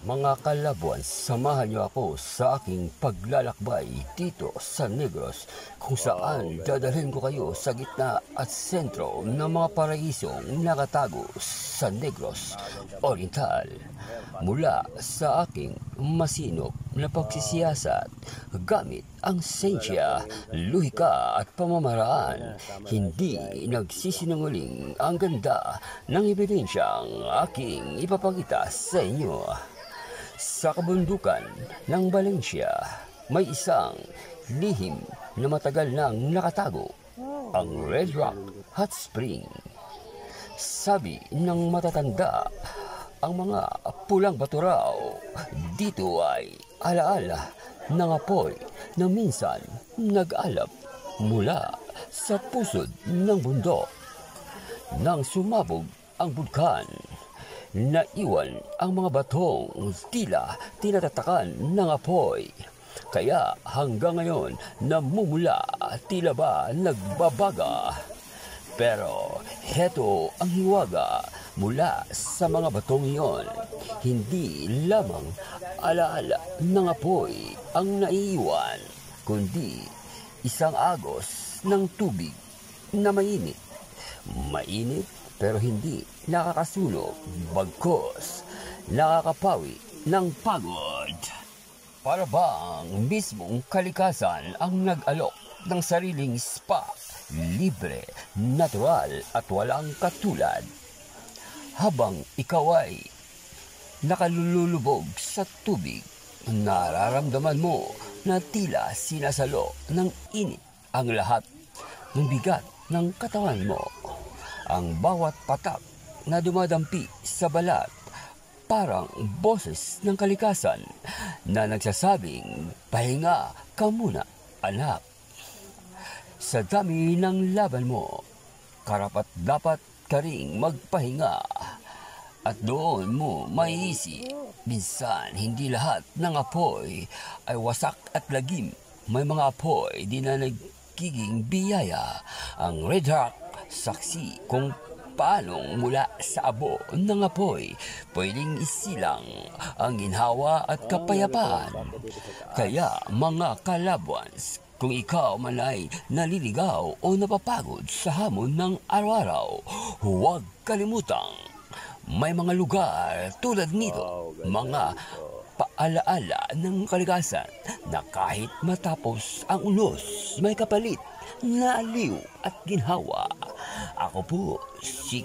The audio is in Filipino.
Mga kalabuan, samahan niyo ako sa aking paglalakbay dito sa Negros, kung saan dadalhin ko kayo sa gitna at sentro ng mga paraisong nakatago sa Negros Oriental. Mula sa aking masinop na pagsisiyasat gamit ang siyensya, luhika at pamamaraan, hindi nagsisinungaling ang ganda ng ebidensyang aking ipapakita sa inyo. Sa kabundukan ng Valencia, may isang lihim na matagal nang nakatago, ang Red Rock Hot Spring. Sabi ng matatanda, ang mga pulang bato raw dito ay alaala ng apoy na minsan nag-alap mula sa pusod ng bundok. Nang sumabog ang bulkan, naiwan ang mga batong tila tinatatakan ng apoy. Kaya hanggang ngayon namumula, tila ba nagbabaga. Pero heto ang hiwaga mula sa mga batong iyon. Hindi lamang alaala ng apoy ang naiiwan, kundi isang agos ng tubig na mainit. Mainit pero hindi nakakasunog, bagkus nakakapawi ng pagod. Para bang mismong kalikasan ang nag-alok ng sariling spa, libre, natural at walang katulad. Habang ikaw ay nakalulubog sa tubig, nararamdaman mo na tila sinasalo ng init ang lahat ng bigat ng katawan mo. Ang bawat patak na dumadampi sa balat, parang boses ng kalikasan na nagsasabing, pahinga ka muna, anak. Sa dami ng laban mo, karapat-dapat ka ring magpahinga. At doon mo maiisip, minsan hindi lahat ng apoy ay wasak at lagim. May mga apoy di na nagiging biyaya. Ang Red Rock, saksi kung paanong mula sa abo ng apoy pwedeng isilang ang ginhawa at kapayapaan. Kaya mga kalabuans, kung ikaw man ay naliligaw o napapagod sa hamon ng araw-araw, huwag kalimutang may mga lugar tulad nito, mga paalaala ng kalikasan na kahit matapos ang unos, may kapalit na aliw at ginhawa. Ako po si